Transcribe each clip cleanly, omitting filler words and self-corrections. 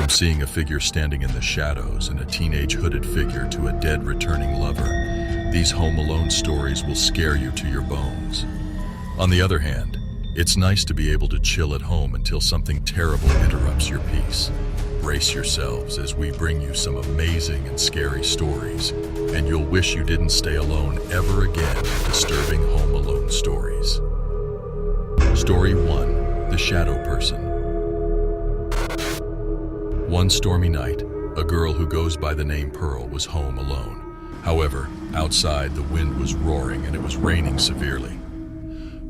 From seeing a figure standing in the shadows and a teenage hooded figure to a dead returning lover, these Home Alone stories will scare you to your bones. On the other hand, it's nice to be able to chill at home until something terrible interrupts your peace. Brace yourselves as we bring you some amazing and scary stories, and you'll wish you didn't stay alone ever again in disturbing Home Alone stories. Story 1. The Shadow Person. One stormy night, a girl who goes by the name Pearl was home alone. However, outside the wind was roaring and it was raining severely.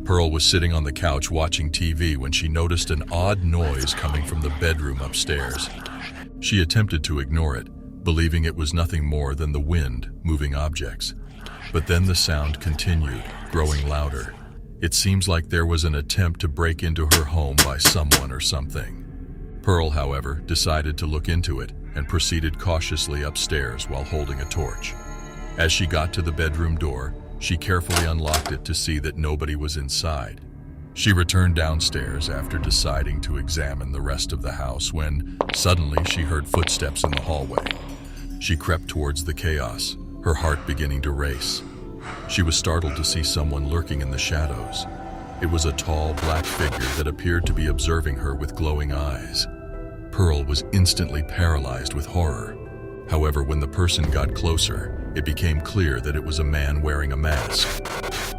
Pearl was sitting on the couch watching TV when she noticed an odd noise coming from the bedroom upstairs. She attempted to ignore it, believing it was nothing more than the wind moving objects. But then the sound continued, growing louder. It seems like there was an attempt to break into her home by someone or something. Pearl, however, decided to look into it and proceeded cautiously upstairs while holding a torch. As she got to the bedroom door, she carefully unlocked it to see that nobody was inside. She returned downstairs after deciding to examine the rest of the house when, suddenly, she heard footsteps in the hallway. She crept towards the chaos, her heart beginning to race. She was startled to see someone lurking in the shadows. It was a tall, black figure that appeared to be observing her with glowing eyes. Pearl was instantly paralyzed with horror. However, when the person got closer, it became clear that it was a man wearing a mask.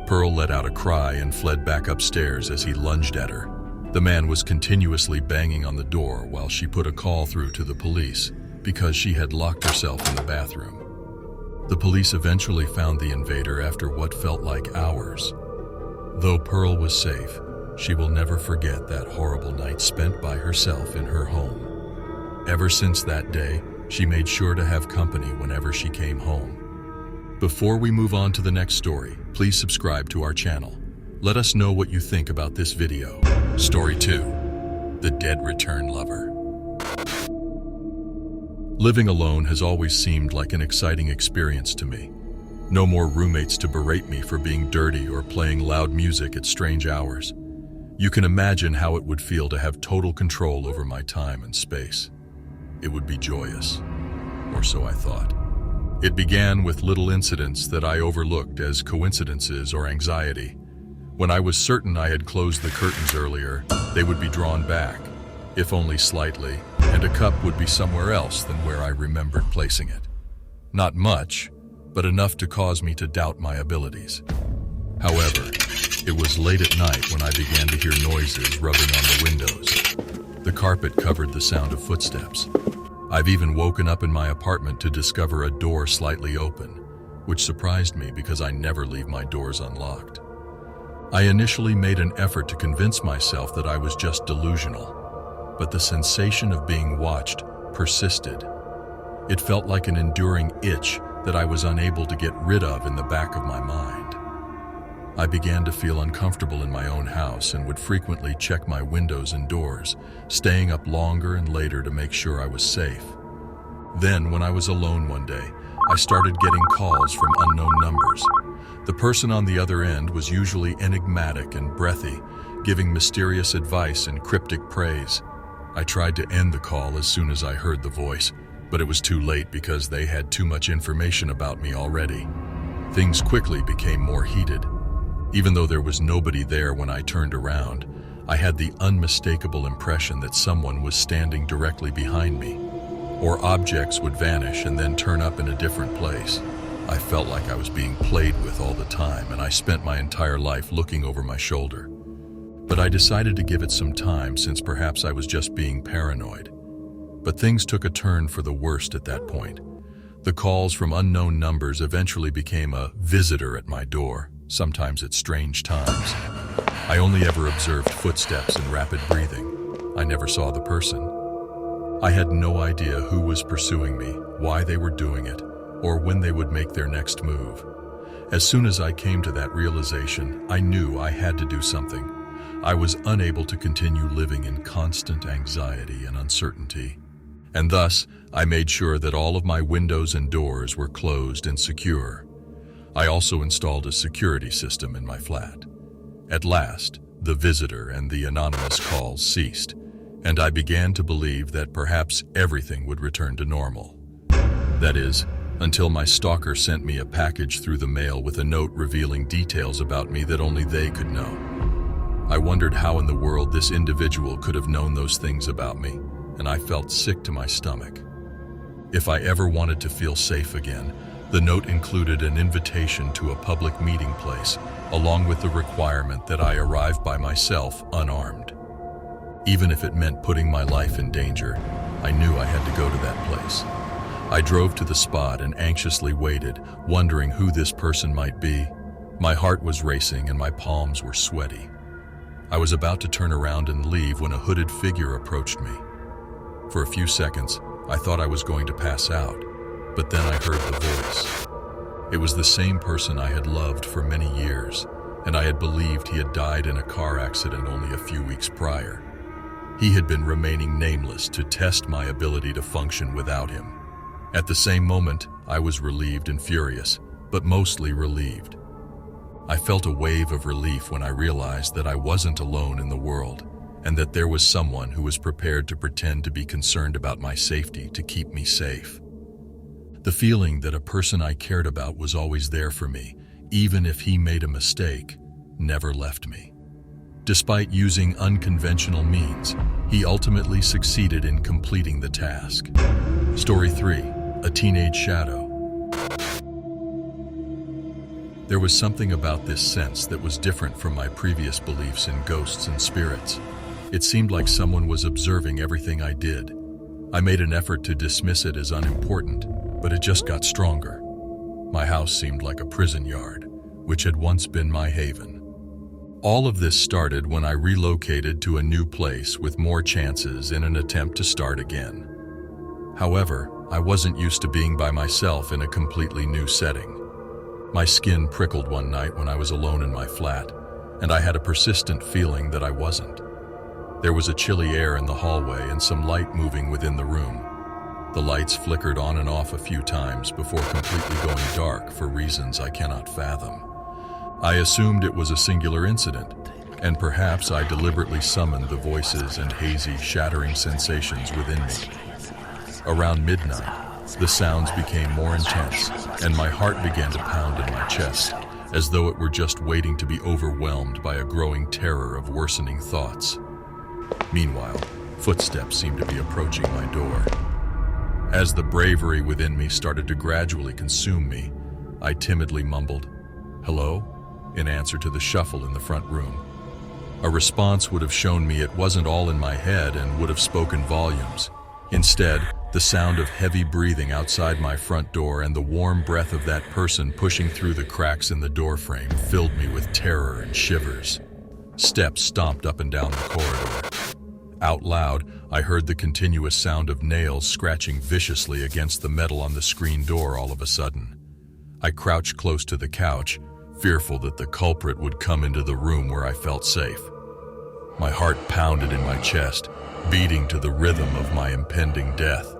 Pearl let out a cry and fled back upstairs as he lunged at her. The man was continuously banging on the door while she put a call through to the police because she had locked herself in the bathroom. The police eventually found the invader after what felt like hours. Though Pearl was safe, she will never forget that horrible night spent by herself in her home. Ever since that day, she made sure to have company whenever she came home. Before we move on to the next story, please subscribe to our channel. Let us know what you think about this video. Story 2. The Dead Return Lover. Living alone has always seemed like an exciting experience to me. No more roommates to berate me for being dirty or playing loud music at strange hours. You can imagine how it would feel to have total control over my time and space. It would be joyous, or so I thought. It began with little incidents that I overlooked as coincidences or anxiety. When I was certain I had closed the curtains earlier, they would be drawn back, if only slightly, and a cup would be somewhere else than where I remembered placing it. Not much, but enough to cause me to doubt my abilities. However, it was late at night when I began to hear noises rubbing on the windows. The carpet covered the sound of footsteps. I've even woken up in my apartment to discover a door slightly open, which surprised me because I never leave my doors unlocked. I initially made an effort to convince myself that I was just delusional, but the sensation of being watched persisted. It felt like an enduring itch that I was unable to get rid of in the back of my mind. I began to feel uncomfortable in my own house and would frequently check my windows and doors, staying up longer and later to make sure I was safe. Then, when I was alone one day, I started getting calls from unknown numbers. The person on the other end was usually enigmatic and breathy, giving mysterious advice and cryptic praise. I tried to end the call as soon as I heard the voice, but it was too late because they had too much information about me already. Things quickly became more heated. Even though there was nobody there when I turned around, I had the unmistakable impression that someone was standing directly behind me, or objects would vanish and then turn up in a different place. I felt like I was being played with all the time, and I spent my entire life looking over my shoulder. But I decided to give it some time since perhaps I was just being paranoid. But things took a turn for the worst at that point. The calls from unknown numbers eventually became a visitor at my door, sometimes at strange times. I only ever observed footsteps and rapid breathing. I never saw the person. I had no idea who was pursuing me, why they were doing it, or when they would make their next move. As soon as I came to that realization, I knew I had to do something. I was unable to continue living in constant anxiety and uncertainty. And thus, I made sure that all of my windows and doors were closed and secure. I also installed a security system in my flat. At last, the visitor and the anonymous calls ceased, and I began to believe that perhaps everything would return to normal. That is, until my stalker sent me a package through the mail with a note revealing details about me that only they could know. I wondered how in the world this individual could have known those things about me, and I felt sick to my stomach. If I ever wanted to feel safe again, the note included an invitation to a public meeting place, along with the requirement that I arrive by myself unarmed. Even if it meant putting my life in danger, I knew I had to go to that place. I drove to the spot and anxiously waited, wondering who this person might be. My heart was racing and my palms were sweaty. I was about to turn around and leave when a hooded figure approached me. For a few seconds, I thought I was going to pass out, but then I heard the voice. It was the same person I had loved for many years, and I had believed he had died in a car accident only a few weeks prior. He had been remaining nameless to test my ability to function without him. At the same moment, I was relieved and furious, but mostly relieved. I felt a wave of relief when I realized that I wasn't alone in the world, and that there was someone who was prepared to pretend to be concerned about my safety to keep me safe. The feeling that a person I cared about was always there for me, even if he made a mistake, never left me. Despite using unconventional means, he ultimately succeeded in completing the task. Story 3. A Teenage Shadow. There was something about this sense that was different from my previous beliefs in ghosts and spirits. It seemed like someone was observing everything I did. I made an effort to dismiss it as unimportant, but it just got stronger. My house seemed like a prison yard, which had once been my haven. All of this started when I relocated to a new place with more chances in an attempt to start again. However, I wasn't used to being by myself in a completely new setting. My skin prickled one night when I was alone in my flat, and I had a persistent feeling that I wasn't. There was a chilly air in the hallway and some light moving within the room. The lights flickered on and off a few times before completely going dark for reasons I cannot fathom. I assumed it was a singular incident, and perhaps I deliberately summoned the voices and hazy, shattering sensations within me. Around midnight, the sounds became more intense, and my heart began to pound in my chest, as though it were just waiting to be overwhelmed by a growing terror of worsening thoughts. Meanwhile, footsteps seemed to be approaching my door. As the bravery within me started to gradually consume me, I timidly mumbled, "Hello?" in answer to the shuffle in the front room. A response would have shown me it wasn't all in my head and would have spoken volumes. Instead, the sound of heavy breathing outside my front door and the warm breath of that person pushing through the cracks in the doorframe filled me with terror and shivers. Steps stomped up and down the corridor. Out loud, I heard the continuous sound of nails scratching viciously against the metal on the screen door all of a sudden. I crouched close to the couch, fearful that the culprit would come into the room where I felt safe. My heart pounded in my chest, beating to the rhythm of my impending death.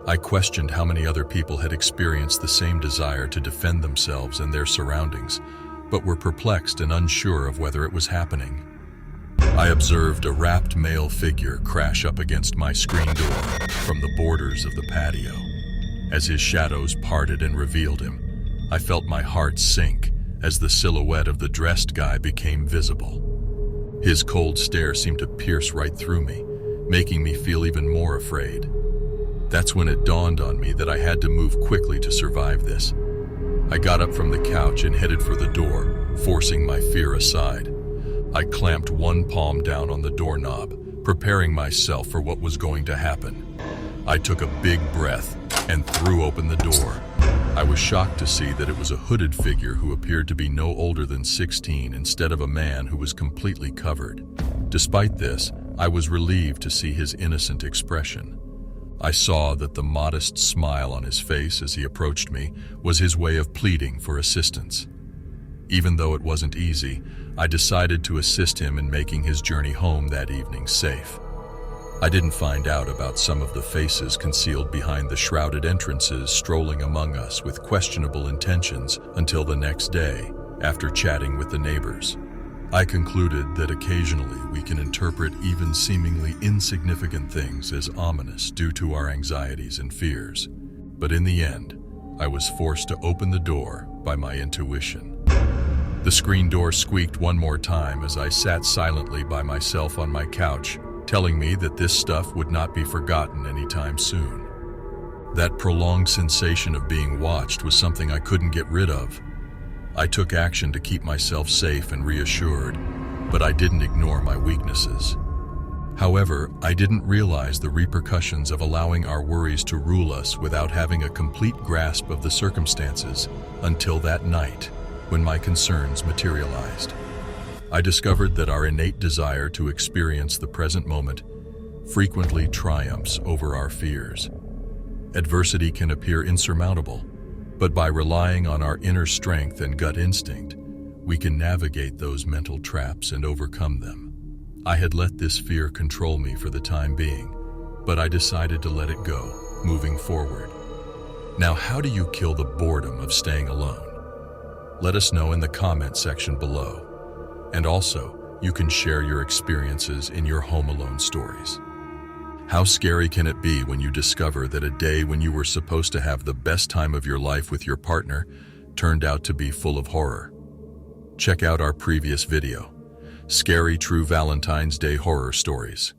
I questioned how many other people had experienced the same desire to defend themselves and their surroundings, but were perplexed and unsure of whether it was happening. I observed a wrapped male figure crash up against my screen door from the borders of the patio. As his shadows parted and revealed him, I felt my heart sink as the silhouette of the dressed guy became visible. His cold stare seemed to pierce right through me, making me feel even more afraid. That's when it dawned on me that I had to move quickly to survive this. I got up from the couch and headed for the door, forcing my fear aside. I clamped one palm down on the doorknob, preparing myself for what was going to happen. I took a big breath and threw open the door. I was shocked to see that it was a hooded figure who appeared to be no older than 16 instead of a man who was completely covered. Despite this, I was relieved to see his innocent expression. I saw that the modest smile on his face as he approached me was his way of pleading for assistance. Even though it wasn't easy, I decided to assist him in making his journey home that evening safe. I didn't find out about some of the faces concealed behind the shrouded entrances strolling among us with questionable intentions until the next day, after chatting with the neighbors. I concluded that occasionally we can interpret even seemingly insignificant things as ominous due to our anxieties and fears. But in the end, I was forced to open the door by my intuition. The screen door squeaked one more time as I sat silently by myself on my couch, telling me that this stuff would not be forgotten anytime soon. That prolonged sensation of being watched was something I couldn't get rid of. I took action to keep myself safe and reassured, but I didn't ignore my weaknesses. However, I didn't realize the repercussions of allowing our worries to rule us without having a complete grasp of the circumstances until that night, when my concerns materialized. I discovered that our innate desire to experience the present moment frequently triumphs over our fears. Adversity can appear insurmountable, but by relying on our inner strength and gut instinct, we can navigate those mental traps and overcome them. I had let this fear control me for the time being, but I decided to let it go, moving forward. Now, how do you kill the boredom of staying alone? Let us know in the comment section below. And also, you can share your experiences in your home alone stories. How scary can it be when you discover that a day when you were supposed to have the best time of your life with your partner turned out to be full of horror? Check out our previous video, Scary True Valentine's Day Horror Stories.